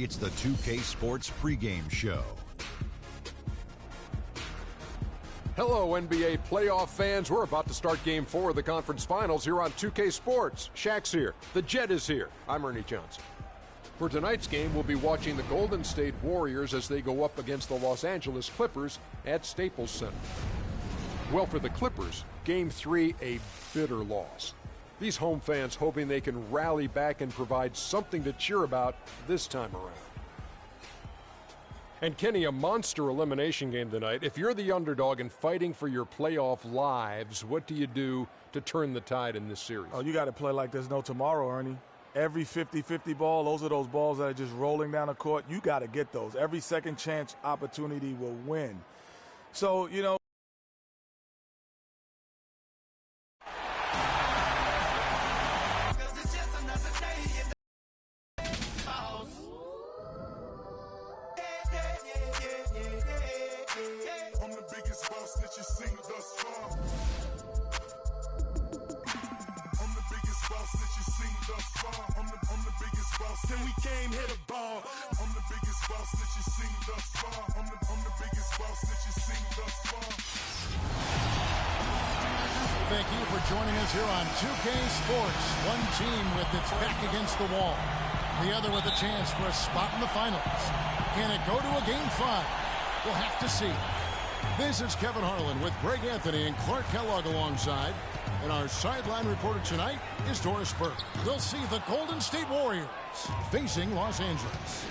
It's the 2K Sports pregame show. Hello, NBA playoff fans. We're about to start Game 4 of the conference finals here on 2K Sports. Shaq's here. The Jet is here. I'm Ernie Johnson. For tonight's game, we'll be watching the Golden State Warriors as they go up against the Los Angeles Clippers at Staples Center. Well, for the Clippers, Game 3, a bitter loss. These home fans hoping they can rally back and provide something to cheer about this time around. And Kenny, a monster elimination game tonight. If you're the underdog and fighting for your playoff lives, what do you do to turn the tide in this series? Oh, you got to play like there's no tomorrow, Ernie. Every 50-50 ball, those are those balls that are just rolling down the court. You got to get those. Every second chance opportunity will win. So, you know, Thank you for joining us here on 2K Sports. One team with its back against the wall. The other with a chance for a spot in the finals. Can it go to a Game 5? We'll have to see. This is Kevin Harlan with Greg Anthony and Clark Kellogg alongside. And our sideline reporter tonight is Doris Burke. We'll see the Golden State Warriors facing Los Angeles.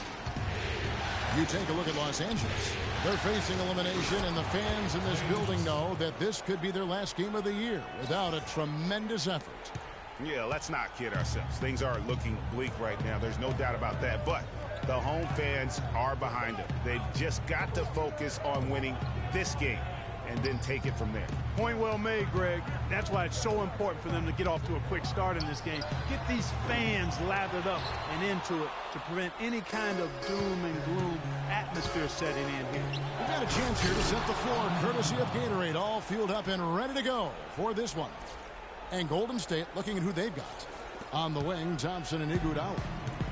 You take a look at Los Angeles. They're facing elimination, and the fans in this building know that this could be their last game of the year without a tremendous effort. Yeah, let's not kid ourselves. Things are looking bleak right now. There's no doubt about that. But the home fans are behind them. They've just got to focus on winning this game and then take it from there. Point well made, Greg. That's why it's so important for them to get off to a quick start in this game. Get these fans lathered up and into it to prevent any kind of doom and gloom atmosphere setting in here. We've got a chance here to set the floor, courtesy of Gatorade, all fueled up and ready to go for this one. And Golden State looking at who they've got. On the wing, Thompson and Iguodala.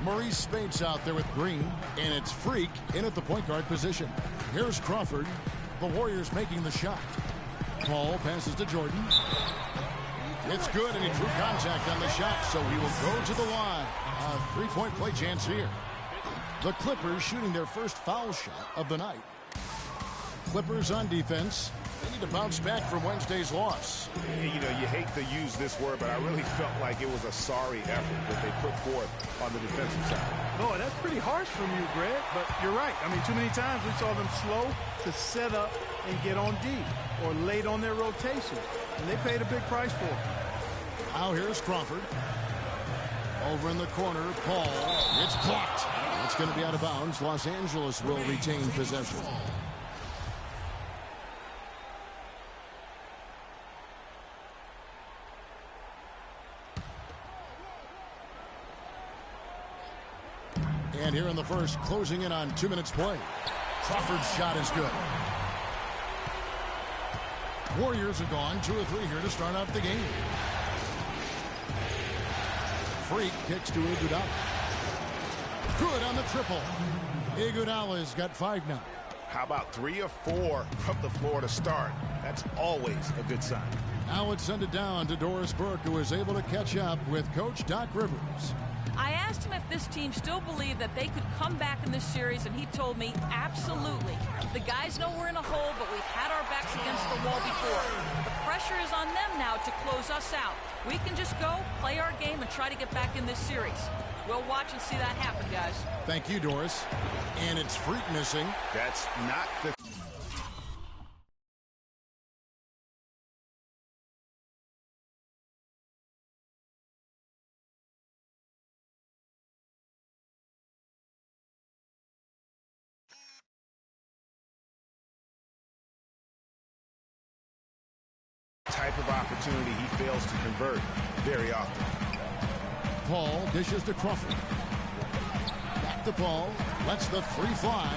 Maurice Spates out there with Green, and it's Freak in at the point guard position. Here's Crawford. The Warriors making the shot. Paul passes to Jordan. It's good, and he drew contact on the shot, so he will go to the line. A three-point play chance here. The Clippers shooting their first foul shot of the night. Clippers on defense. They need to bounce back from Wednesday's loss. You know, you hate to use this word, but I really felt like it was a sorry effort that they put forth on the defensive side. Oh, that's pretty harsh from you, Greg, but you're right. I mean, too many times we saw them slow to set up and get on D or late on their rotation, and they paid a big price for it. Now here's Crawford. Over in the corner, Paul. It's blocked. It's going to be out of bounds. Los Angeles will retain possession. And here in the first, closing in on 2 minutes play. Crawford's shot is good. Warriors are gone 2 of 3 here to start out the game. Freak kicks to Iguodala. Good on the triple. Iguodala's got 5 now. How about 3 or 4 from the floor to start? That's always a good sign. Now it's send it down to Doris Burke, who is able to catch up with Coach Doc Rivers. I asked him if this team still believed that they could come back in this series, and he told me absolutely. The guys know we're in a hole, but we've had our backs against the wall before. The pressure is on them now to close us out. We can just go, play our game, and try to get back in this series. We'll watch and see that happen, guys. Thank you, Doris. And it's Freak missing. That's not the... type of opportunity he fails to convert very often. Paul dishes to Crawford. Back to Paul. Lets the 3 fly.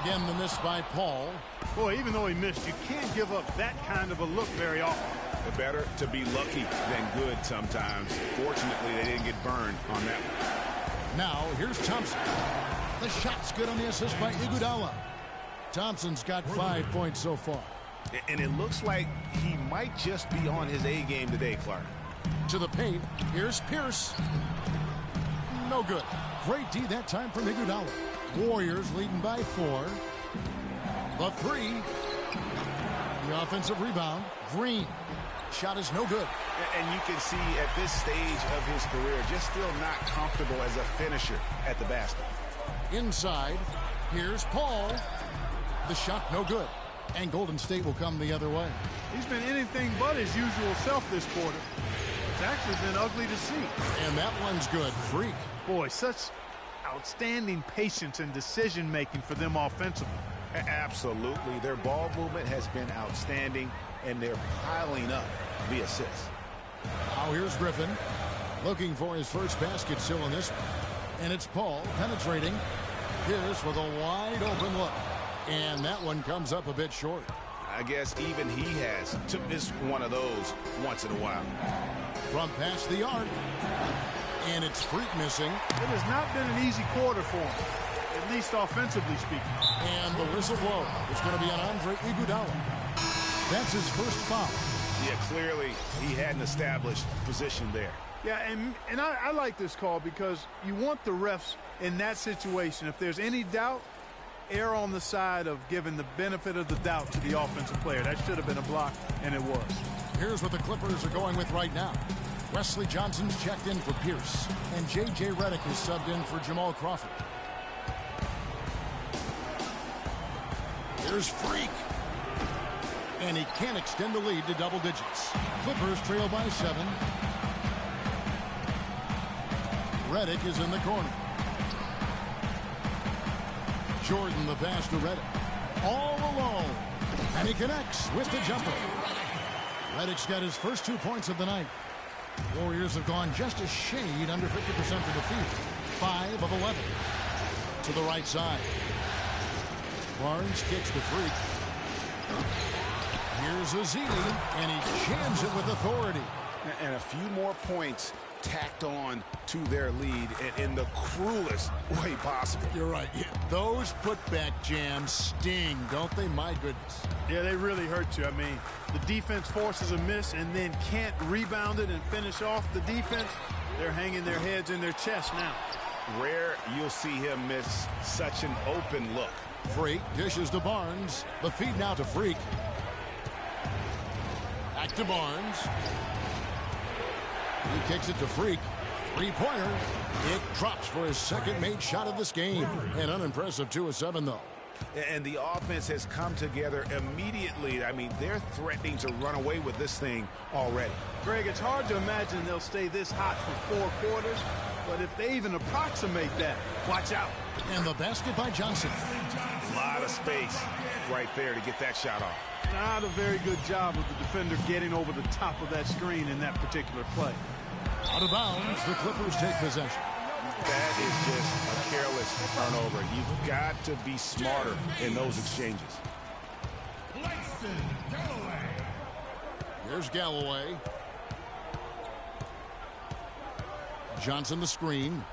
Again, the miss by Paul. Boy, even though he missed, you can't give up that kind of a look very often. It's better to be lucky than good sometimes. Fortunately, they didn't get burned on that one. Now, here's Thompson. The shot's good on the assist by Iguodala. Thompson's got 5 points so far. And it looks like he might just be on his A game today, Clark. To the paint. Here's Pierce. No good. Great D that time from Iguodala. Warriors leading by 4. The 3. The offensive rebound. Green. Shot is no good. And you can see at this stage of his career, just still not comfortable as a finisher at the basket. Inside. Here's Paul. The shot no good. And Golden State will come the other way. He's been anything but his usual self this quarter. It's actually been ugly to see. And that one's good. Freak. Boy, such outstanding patience and decision-making for them offensively. Absolutely. Their ball movement has been outstanding, and they're piling up the assists. Now here's Griffin. Looking for his first basket still in this one. And it's Paul penetrating. Pierce with a wide open look. And that one comes up a bit short. I guess even he has to miss one of those once in a while. From past the arc. And it's Freak missing. It has not been an easy quarter for him, at least offensively speaking. And the whistle blow is going to be on Andre Iguodala. That's his first foul. Yeah, clearly he had an established position there. Yeah, and I like this call because you want the refs in that situation. If there's any doubt, err on the side of giving the benefit of the doubt to the offensive player. That should have been a block, and it was. Here's what the Clippers are going with right now. Wesley Johnson's checked in for Pierce, and J.J. Redick is subbed in for Jamal Crawford. Here's Freak. And he can't extend the lead to double digits. Clippers trail by 7. Redick is in the corner. Jordan the pass to Redick. All alone. And he connects with the jumper. Redick's got his first 2 points of the night. Warriors have gone just a shade under 50% for the field. 5 of 11. To the right side. Barnes kicks to Freak. Here's Ezeli, and he jams it with authority. And a few more points tacked on to their lead in the cruelest way possible. You're right. Yeah, those putback jams sting, don't they? My goodness. Yeah, they really hurt you. I mean, the defense forces a miss and then can't rebound it and finish off the defense. They're hanging their heads in their chest now. Rare you'll see him miss such an open look. Freak dishes to Barnes. The feed now to Freak. Back to Barnes. He kicks it to Freak. Three-pointer. It drops for his second made shot of this game. An unimpressive 2 of 7, though. And the offense has come together immediately. I mean, they're threatening to run away with this thing already. Greg, it's hard to imagine they'll stay this hot for 4 quarters. But if they even approximate that, watch out. And the basket by Johnson. A lot of space right there to get that shot off. Not a very good job of the defender getting over the top of that screen in that particular play. Out of bounds, the Clippers take possession. That is just a careless turnover. You've got to be smarter in those exchanges. Here's Galloway. Johnson the screen.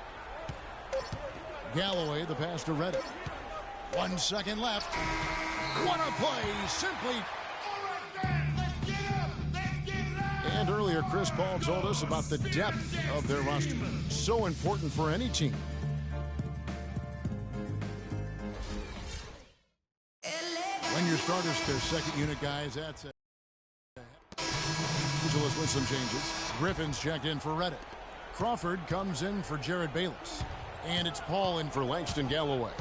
Galloway the pass to Redick. 1 second left. What a play! Simply. And earlier, Chris Paul told us about the depth of their roster. So important for any team. When your starters, their second unit guys, that's it. Angeles with some changes. Griffin's checked in for Redick. Crawford comes in for Jared Bayless. And it's Paul in for Langston Galloway.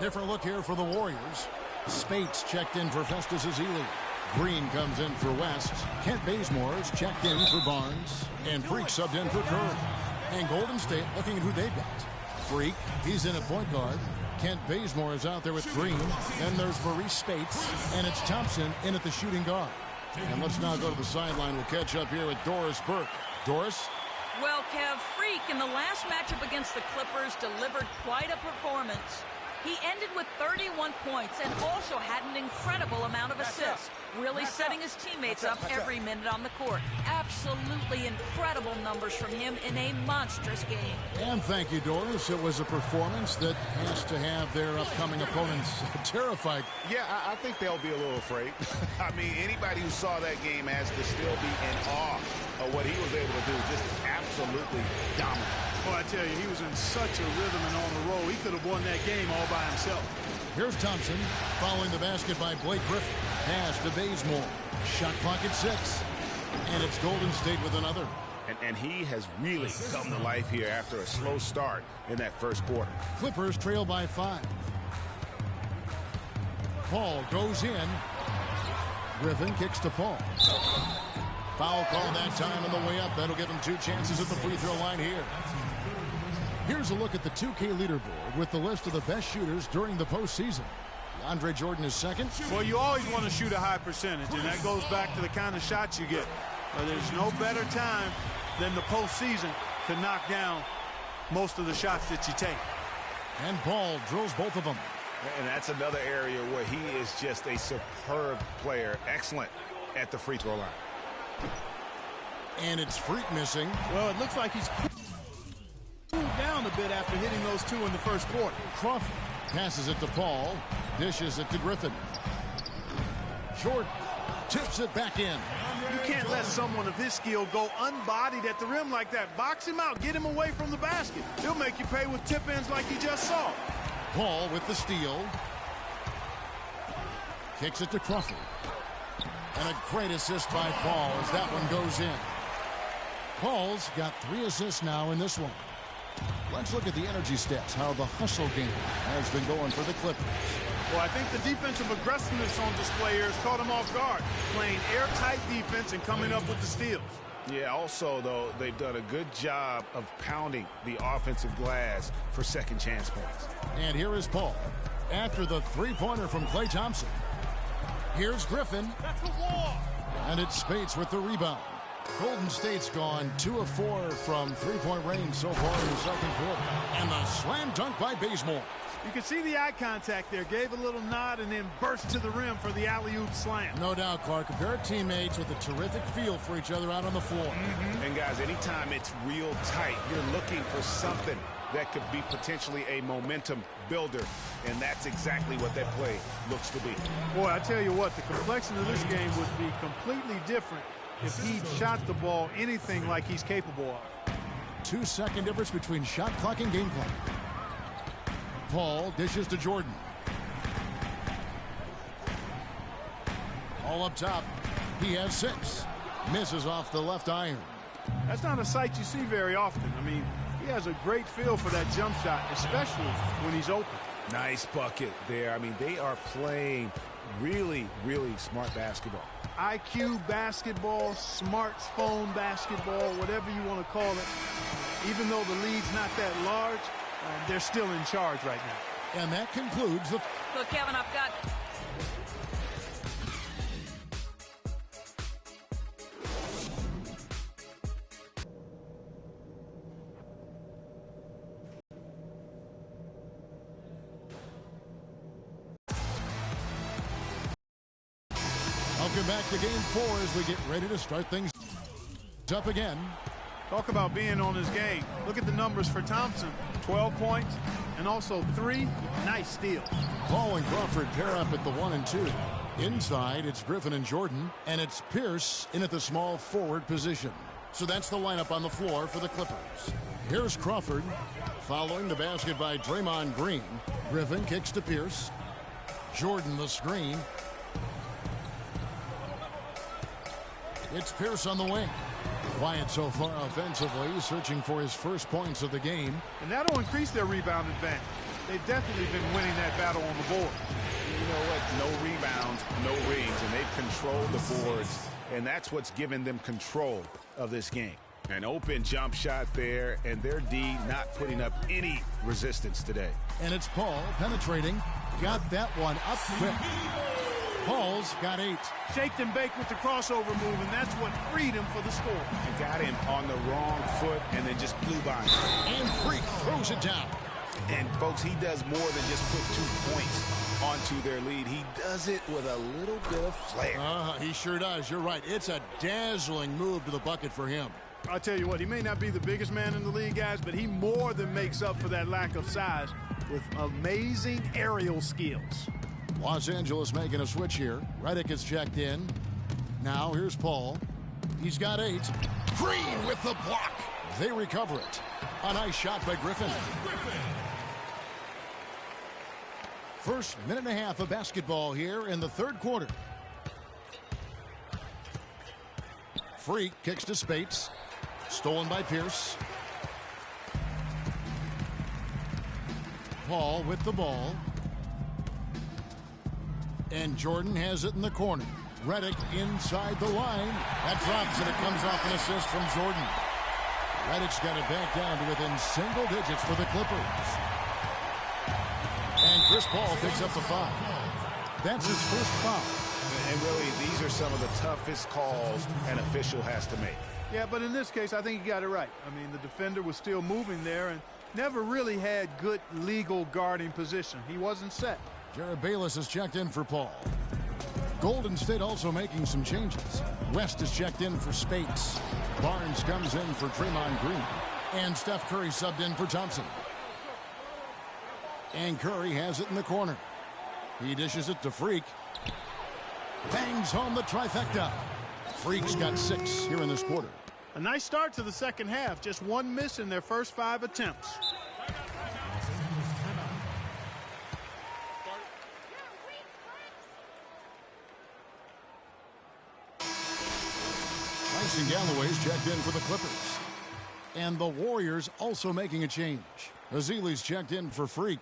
Different look here for the Warriors. Spates checked in for Festus Ezeli. Green comes in for West. Kent Bazemore's checked in for Barnes. And Freak subbed in for Curry. And Golden State looking at who they've got. Freak, he's in at point guard. Kent Bazemore is out there with Green. Then there's Maurice Spates. And it's Thompson in at the shooting guard. And let's now go to the sideline. We'll catch up here with Doris Burke. Doris? Well, Kev, Freak in the last matchup against the Clippers delivered quite a performance. He ended with 31 points and also had an incredible amount of assists, really setting his teammates up every minute on the court. Absolutely incredible numbers from him in a monstrous game. And thank you, Doris. It was a performance that has to have their upcoming opponents terrified. Yeah, I think they'll be a little afraid. I mean, anybody who saw that game has to still be in awe of what he was able to do. Just absolutely dominant. Oh, I tell you, he was in such a rhythm and on the roll. He could have won that game all by himself. Here's Thompson following the basket by Blake Griffin. Pass to Bazemore. Shot clock at 6. And it's Golden State with another. And he has really come to life here after a slow start in that first quarter. Clippers trail by 5. Paul goes in. Griffin kicks to Paul. Foul call that time on the way up. That'll give him 2 chances at the free throw line here. Here's a look at the 2K leaderboard with the list of the best shooters during the postseason. DeAndre Jordan is second. Well, you always want to shoot a high percentage, and that goes back to the kind of shots you get. There's no better time than the postseason to knock down most of the shots that you take. And Paul drills both of them. And that's another area where he is just a superb player. Excellent at the free throw line. And it's Freak missing. Well, it looks like he's cooled down a bit after hitting those 2 in the first quarter. Crawford passes it to Paul. Dishes it to Griffin. Jordan tips it back in. You can't let someone of his skill go unbodied at the rim like that. Box him out. Get him away from the basket. He'll make you pay with tip-ins like he just saw. Paul with the steal. Kicks it to Crawford. And a great assist by Paul as that one goes in. Paul's got 3 assists now in this one. Let's look at the energy stats, how the hustle game has been going for the Clippers. Well, I think the defensive aggressiveness on display here has caught him off guard, playing airtight defense and coming up with the steals. Yeah, also, though, they've done a good job of pounding the offensive glass for second chance points. And here is Paul after the three-pointer from Klay Thompson. Here's Griffin. That's the wall. And it's Spates with the rebound. Golden State's gone 2 of 4 from three-point range so far in the second quarter. And the slam dunk by Bazemore. You can see the eye contact there. Gave a little nod and then burst to the rim for the alley-oop slam. No doubt, Clark. A pair of teammates with a terrific feel for each other out on the floor. And, guys, anytime it's real tight, you're looking for something that could be potentially a momentum builder. And that's exactly what that play looks to be. Boy, I tell you what, the complexion of this game would be completely different if he shot the ball anything like he's capable of. 2-second difference between shot clock and game clock. Paul dishes to Jordan. All up top. He has 6. Misses off the left iron. That's not a sight you see very often. I mean, he has a great feel for that jump shot, especially when he's open. Nice bucket there. I mean, they are playing really, really smart basketball. IQ basketball, smartphone basketball, whatever you want to call it. Even though the lead's not that large, they're still in charge right now. And that concludes the... Look, Kevin, I've got... Welcome back to Game 4 as we get ready to start things up again. Talk about being on his game. Look at the numbers for Thompson. 12 points and also 3 nice steals. Paul and Crawford pair up at the 1 and 2. Inside, it's Griffin and Jordan, and it's Pierce in at the small forward position. So that's the lineup on the floor for the Clippers. Here's Crawford following the basket by Draymond Green. Griffin kicks to Pierce. Jordan the screen. It's Pierce on the wing. Quiet so far offensively, searching for his first points of the game. And that'll increase their rebound advantage. They've definitely been winning that battle on the board. You know what? No rebounds, no rings, and they've controlled the boards, and that's what's given them control of this game. An open jump shot there, and their D not putting up any resistance today. And it's Paul penetrating. Got that one up quick. Paul's got 8. Shaked and baked with the crossover move, and that's what freed him for the score. And got him on the wrong foot and then just blew by him. And Freak throws it down. And, folks, he does more than just put 2 points onto their lead. He does it with a little bit of flair. He sure does. You're right. It's a dazzling move to the bucket for him. I'll tell you what, he may not be the biggest man in the league, guys, but he more than makes up for that lack of size with amazing aerial skills. Los Angeles making a switch here. Redick is checked in. Now here's Paul. He's got 8. Green with the block. They recover it. A nice shot by Griffin. First minute and a half of basketball here in the third quarter. Freak kicks to Spates. Stolen by Pierce. Paul with the ball. And Jordan has it in the corner. Redick inside the line. That drops and it comes off an assist from Jordan. Redick's got it back down to within single digits for the Clippers. And Chris Paul picks up the foul. That's his first foul. And really, these are some of the toughest calls an official has to make. Yeah, but in this case, I think he got it right. I mean, the defender was still moving there and never really had good legal guarding position. He wasn't set. Jared Bayless is checked in for Paul. Golden State also making some changes. West is checked in for Spates. Barnes comes in for Draymond Green. And Steph Curry subbed in for Thompson. And Curry has it in the corner. He dishes it to Freak. Bangs home the trifecta. Freak's got 6 here in this quarter. A nice start to the second half. Just one miss in their first 5 attempts. Tyson Galloway's checked in for the Clippers. And the Warriors also making a change. Ezeli's checked in for Freak.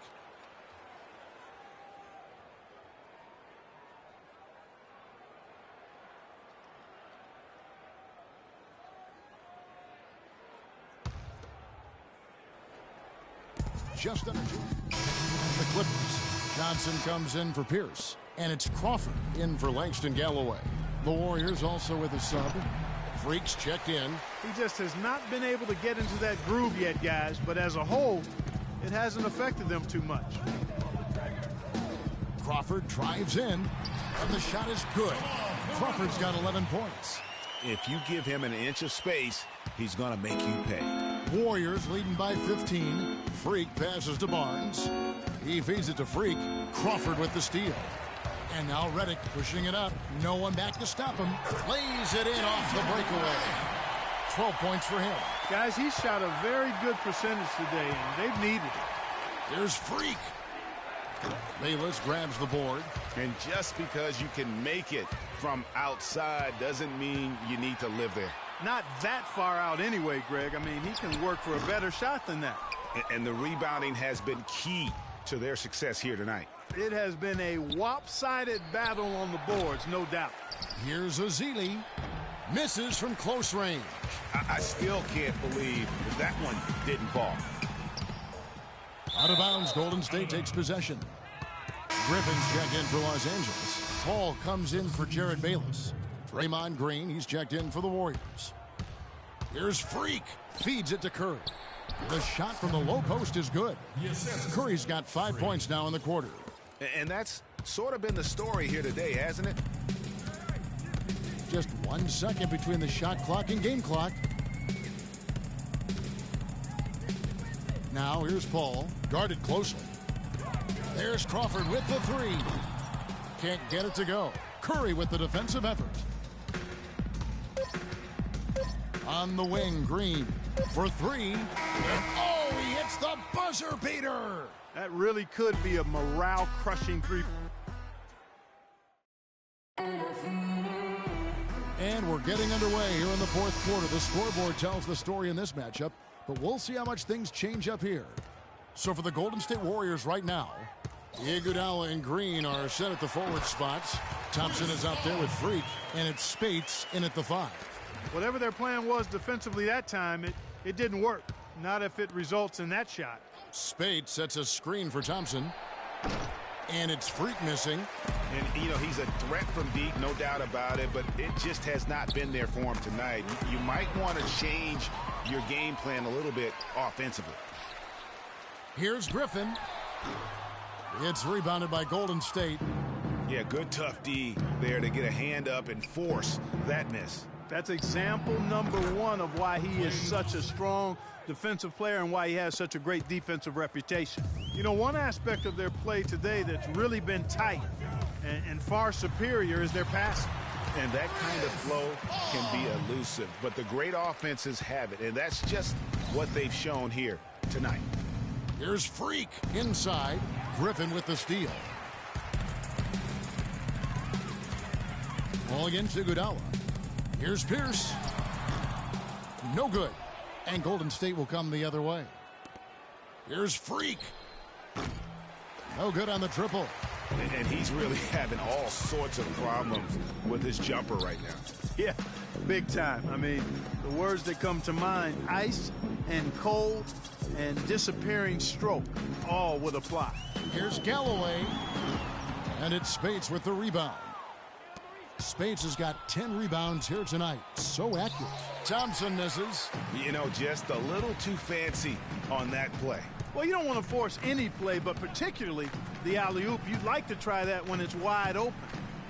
Just under 2. The Clippers. Johnson comes in for Pierce. And it's Crawford in for Langston Galloway. The Warriors also with a sub. Freak's checked in. He just has not been able to get into that groove yet, guys. But as a whole, it hasn't affected them too much. Crawford drives in. And the shot is good. Crawford's got 11 points. If you give him an inch of space, he's going to make you pay. Warriors leading by 15. Freak passes to Barnes. He feeds it to Freak. Crawford with the steal. And now Redick pushing it up. No one back to stop him. Plays it in off the breakaway. 12 points for him. Guys, he shot a very good percentage today, and they've needed it. There's Freak. Bayless grabs the board. And just because you can make it from outside doesn't mean you need to live there. Not that far out anyway, Greg. I mean, he can work for a better shot than that. And the rebounding has been key to their success here tonight. It has been a lopsided battle on the boards, no doubt. Here's Ezeli. Misses from close range. I still can't believe that one didn't fall. Out of bounds, Golden State takes possession. Griffin's checked in for Los Angeles. Paul comes in for Jared Bayless. Draymond Green, he's checked in for the Warriors. Here's Freak. Feeds it to Curry. The shot from the low post is good. Curry's got 5 points now in the quarter. And that's sort of been the story here today, hasn't it? Just 1 second between the shot clock and game clock. Now here's Paul, guarded closely. There's Crawford with the 3. Can't get it to go. Curry with the defensive effort. On the wing, Green for 3. And oh, he hits the buzzer beater. That really could be a morale-crushing 3. And we're getting underway here in the fourth quarter. The scoreboard tells the story in this matchup, but we'll see how much things change up here. So for the Golden State Warriors right now, Iguodala and Green are set at the forward spots. Thompson is out there with Freak, and it's Spates in at the 5. Whatever their plan was defensively that time, it didn't work. Not if it results in that shot. Spates sets a screen for Thompson. And it's Freak missing. And, you know, he's a threat from deep, no doubt about it, but it just has not been there for him tonight. You might want to change your game plan a little bit offensively. Here's Griffin. It's rebounded by Golden State. Yeah, good tough D there to get a hand up and force that miss. That's example number one of why he is such a strong defensive player and why he has such a great defensive reputation. You know, one aspect of their play today that's really been tight and far superior is their passing. And that kind of flow can be elusive, but the great offenses have it, and that's just what they've shown here tonight. Here's Freak inside. Griffin with the steal. Ball against Iguodala. Here's Pierce. No good. And Golden State will come the other way. Here's Freak. No good on the triple. And he's really having all sorts of problems with his jumper right now. Yeah, big time. I mean, the words that come to mind, ice and cold and disappearing stroke, all would apply. Here's Galloway. And it's Spates with the rebound. Spates has got 10 rebounds here tonight. So accurate. Thompson misses. You know, just a little too fancy on that play. Well, you don't want to force any play, but particularly the alley-oop. You'd like to try that when it's wide open.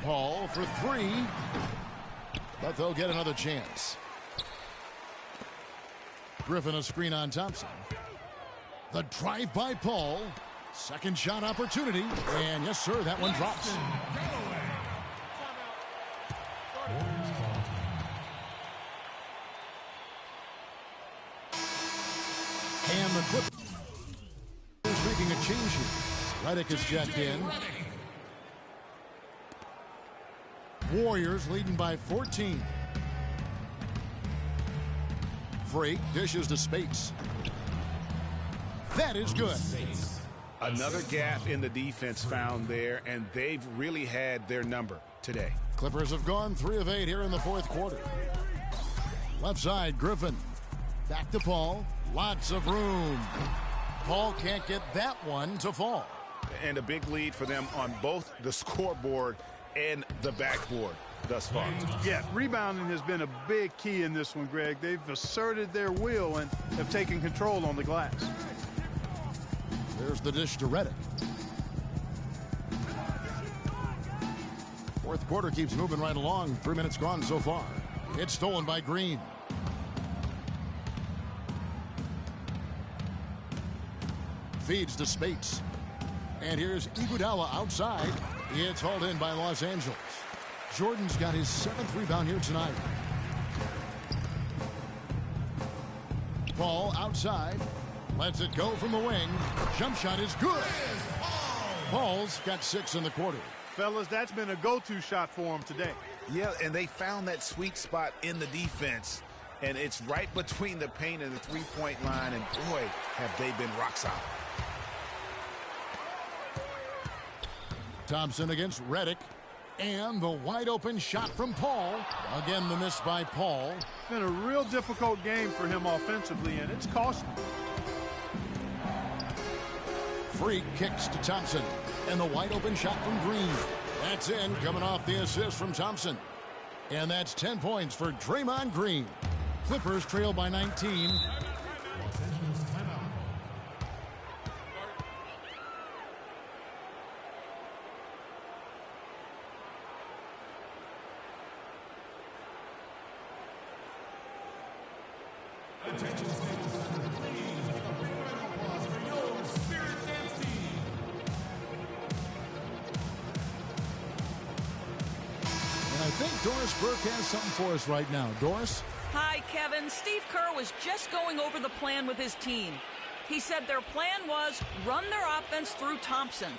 Paul for three. But they'll get another chance. Griffin a screen on Thompson. The drive by Paul. Second shot opportunity. And yes, sir, that one drops. And the Clippers making a change here. Redick is checked in. Warriors leading by 14. Freak dishes to Spates. That is good. Another gap in the defense found there, and they've really had their number today. Clippers have gone 3 of 8 here in the fourth quarter. Left side, Griffin. Back to Paul. Lots of room. Paul can't get that one to fall. And a big lead for them on both the scoreboard and the backboard thus far. Yeah, rebounding has been a big key in this one, Greg. They've asserted their will and have taken control on the glass. There's the dish to Redick. Fourth quarter keeps moving right along. 3 minutes gone so far. It's stolen by Green. Feeds to Spates. And here's Iguodala outside. It's hauled in by Los Angeles. Jordan's got his 7th rebound here tonight. Paul outside. Lets it go from the wing. Jump shot is good. Paul's got 6 in the quarter. Fellas, that's been a go-to shot for him today. Yeah, and they found that sweet spot in the defense. And it's right between the paint and the three-point line. And boy, have they been rock solid. Thompson against Redick. And the wide open shot from Paul. Again, the miss by Paul. It's been a real difficult game for him offensively, and it's cost him. Freak kicks to Thompson. And the wide open shot from Green. That's in, coming off the assist from Thompson. And that's 10 points for Draymond Green. Clippers trail by 19. I think Doris Burke has something for us right now. Doris? Hi, Kevin. Steve Kerr was just going over the plan with his team. He said their plan was run their offense through Thompson.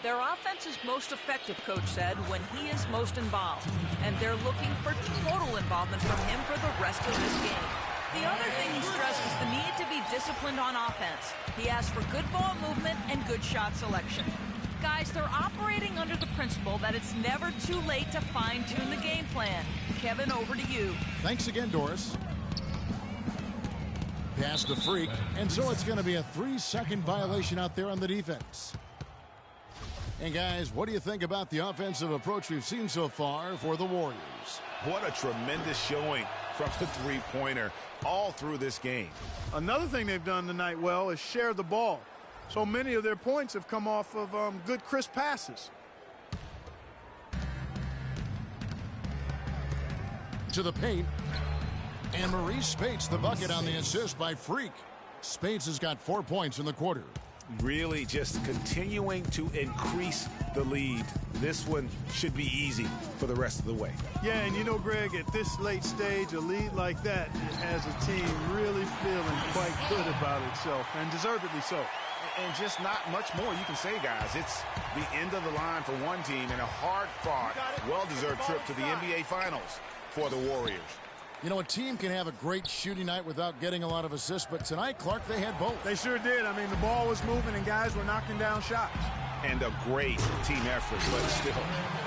Their offense is most effective, Coach said, when he is most involved. And they're looking for total involvement from him for the rest of this game. The other thing he stressed was the need to be disciplined on offense. He asked for good ball movement and good shot selection. Guys, they're operating under the principle that it's never too late to fine-tune the game plan. Kevin, over to you. Thanks again, Doris. Pass to Freak, and so it's going to be a 3-second violation out there on the defense. And guys, what do you think about the offensive approach we've seen so far for the Warriors? What a tremendous showing from the three-pointer all through this game. Another thing they've done tonight well is share the ball. So many of their points have come off of good, crisp passes. To the paint. And Maurice Spates the bucket on the assist by Freak. Spates has got 4 points in the quarter. Really just continuing to increase the lead. This one should be easy for the rest of the way. Yeah, and you know, Greg, at this late stage, a lead like that has a team really feeling quite good about itself, and deservedly so. And just not much more you can say, guys. It's the end of the line for one team and a hard-fought, well-deserved trip to the NBA Finals for the Warriors. You know, a team can have a great shooting night without getting a lot of assists, but tonight, Clark, they had both. They sure did. I mean, the ball was moving and guys were knocking down shots. And a great team effort, but still,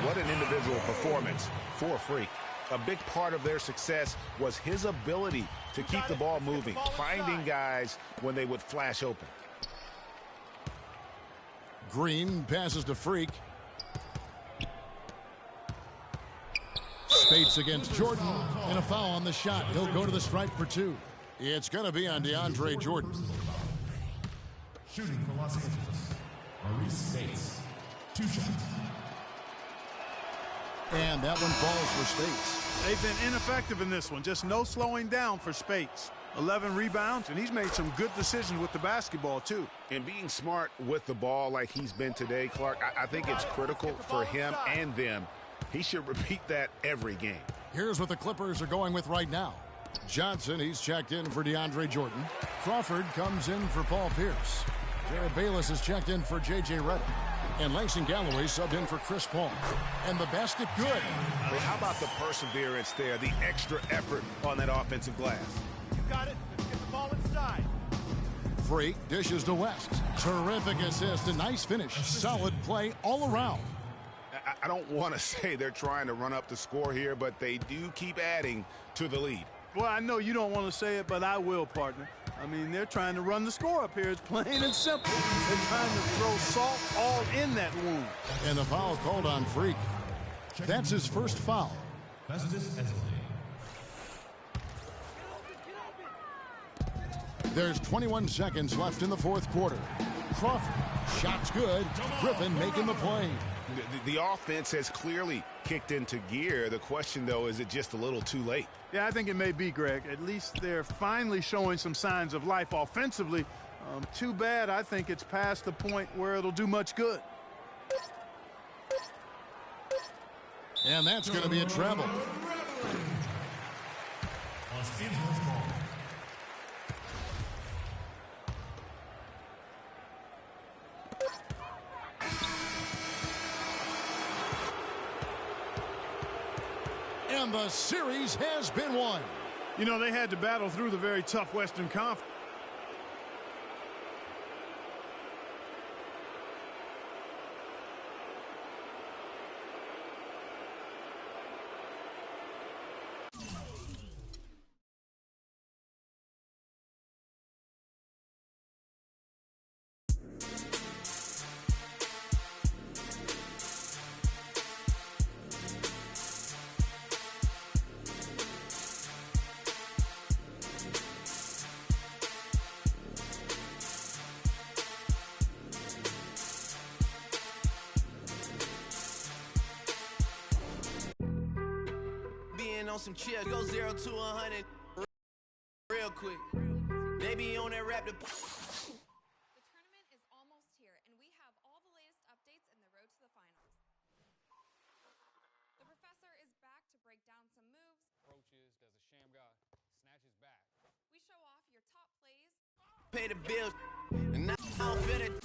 what an individual performance for Freak. A big part of their success was his ability to keep the ball moving, finding guys when they would flash open. Green passes to Freak. Spates against Jordan, and a foul on the shot. He'll go to the stripe for 2. It's going to be on DeAndre Jordan. Shooting for Los Angeles, Maurice Spates. 2 shots. And that one falls for Spates. They've been ineffective in this one. Just no slowing down for Spates. 11 rebounds, and he's made some good decisions with the basketball, too. And being smart with the ball like he's been today, Clark, I think it's critical for him and them. He should repeat that every game. Here's what the Clippers are going with right now. Johnson, he's checked in for DeAndre Jordan. Crawford comes in for Paul Pierce. Jared Bayless is checked in for J.J. Redick. And Langston Galloway subbed in for Chris Paul. And the basket good. Well, how about the perseverance there, the extra effort on that offensive glass? You got it. Let's get the ball inside. Freak dishes to West. Terrific assist, a nice finish. Solid play all around. I don't want to say they're trying to run up the score here, but they do keep adding to the lead. Well, I know you don't want to say it, but I will, partner. I mean, they're trying to run the score up here. It's plain and simple. They're trying to throw salt all in that wound. And the foul called on Freak. That's his first foul. There's 21 seconds left in the fourth quarter. Crawford, shot's good. Griffin making the play. The offense has clearly kicked into gear. The question, though, is it just a little too late? Yeah, I think it may be, Greg. At least they're finally showing some signs of life offensively. Too bad I think it's past the point where it'll do much good. And that's going to be a travel. And the series has been won. You know, they had to battle through the very tough Western Conference. On some chill, go 0 to 100 real quick. They be on that rap. The tournament is almost here, and we have all the latest updates in the road to the finals. The professor is back to break down some moves. Approaches, does a sham guy, snatches back. We show off your top plays. Pay the bills, and now I don't feel it.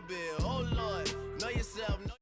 bill. Oh, Lord, know yourself.